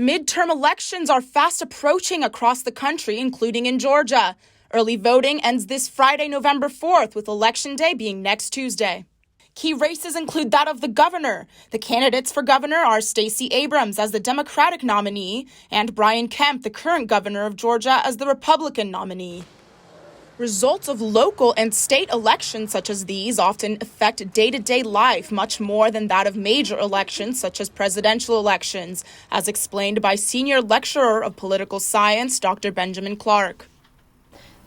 Midterm elections are fast approaching across the country, including in Georgia. Early voting ends this Friday, November 4th, with Election Day being next Tuesday. Key races include that of the governor. The candidates for governor are Stacey Abrams as the Democratic nominee and Brian Kemp, the current governor of Georgia, as the Republican nominee. Results of local and state elections such as these often affect day-to-day life much more than that of major elections such as presidential elections, as explained by senior lecturer of political science, Dr. Benjamin Clark.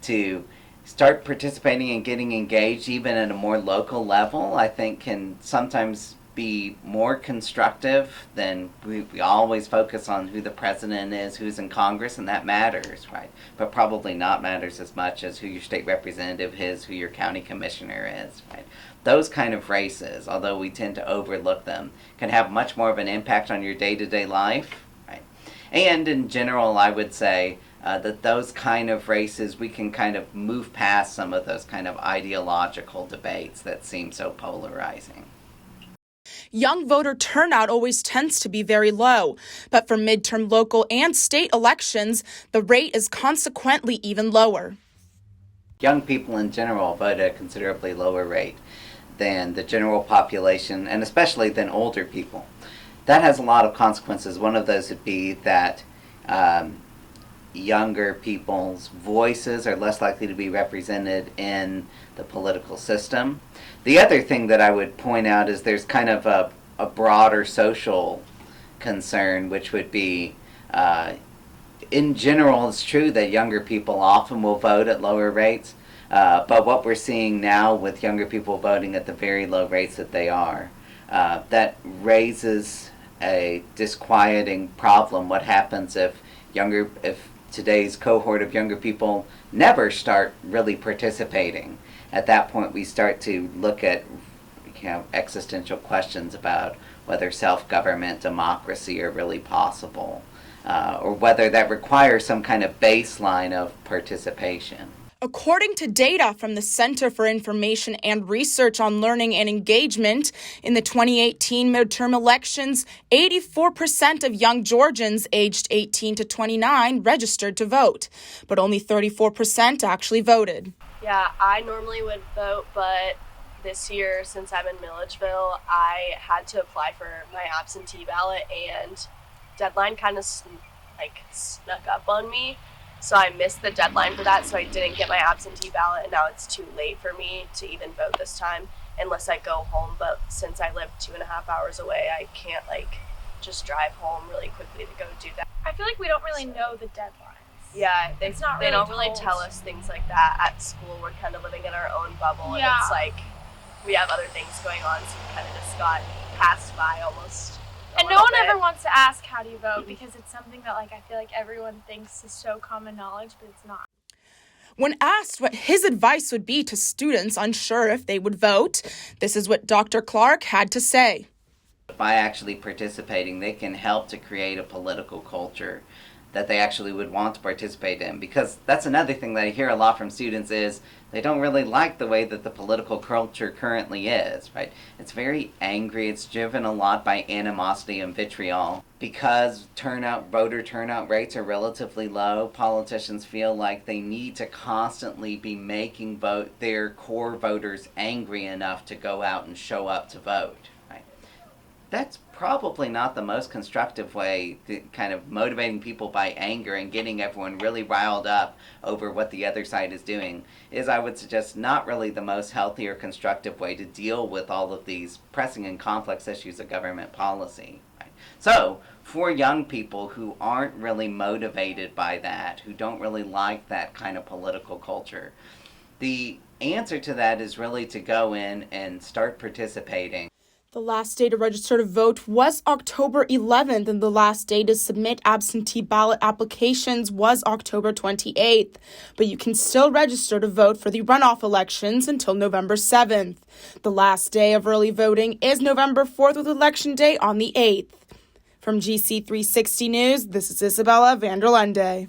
To start participating and getting engaged even at a more local level, I think can sometimes be more constructive than we always focus on who the president is, who's in Congress, and that matters, right? But probably not matters as much as who your state representative is, who your county commissioner is, right? Those kind of races, although we tend to overlook them, can have much more of an impact on your day-to-day life, right? And in general, I would say that those kind of races, we can kind of move past some of those kind of ideological debates that seem so polarizing. Young voter turnout always tends to be very low, but for midterm local and state elections, the rate is consequently even lower. Young people in general vote at a considerably lower rate than the general population, and especially than older people. That has a lot of consequences. One of those would be that younger people's voices are less likely to be represented in the political system. The other thing that I would point out is there's kind of a broader social concern, which would be, in general, it's true that younger people often will vote at lower rates, but what we're seeing now with younger people voting at the very low rates that they are, that raises a disquieting problem. What happens if today's cohort of younger people never start really participating? At that point, we start to look at existential questions about whether self-government, democracy are really possible, or whether that requires some kind of baseline of participation. According to data from the Center for Information and Research on Learning and Engagement, in the 2018 midterm elections, 84% of young Georgians aged 18 to 29 registered to vote, but only 34% actually voted. Yeah, I normally would vote, but this year, since I'm in Milledgeville, I had to apply for my absentee ballot, and deadline kind of snuck up on me. So I missed the deadline for that, so I didn't get my absentee ballot, and now it's too late for me to even vote this time unless I go home. But since I live 2.5 hours away, I can't just drive home really quickly to go do that. I feel like we don't really know the deadlines. Yeah, they don't really told. tell us things like that at school. We're kind of living in our own bubble, yeah. And it's like we have other things going on, so we kind of just got passed by almost. And no one ever wants to ask how do you vote, because it's something that I feel like everyone thinks is so common knowledge, but it's not. When asked what his advice would be to students unsure if they would vote, this is what Dr. Clark had to say. By actually participating, they can help to create a political culture that they actually would want to participate in, because that's another thing that I hear a lot from students is they don't really like the way that the political culture currently is, right? It's very angry. It's driven a lot by animosity and vitriol. Because voter turnout rates are relatively low, politicians feel like they need to constantly be making their core voters angry enough to go out and show up to vote, right? That's probably not the most constructive way to kind of motivating people by anger and getting everyone really riled up over what the other side is doing is, I would suggest, not really the most healthy or constructive way to deal with all of these pressing and complex issues of government policy. Right? So, for young people who aren't really motivated by that, who don't really like that kind of political culture, the answer to that is really to go in and start participating. The last day to register to vote was October 11th, and the last day to submit absentee ballot applications was October 28th. But you can still register to vote for the runoff elections until November 7th. The last day of early voting is November 4th, with Election Day on the 8th. From GC 360 News, this is Isabella Vanderlende.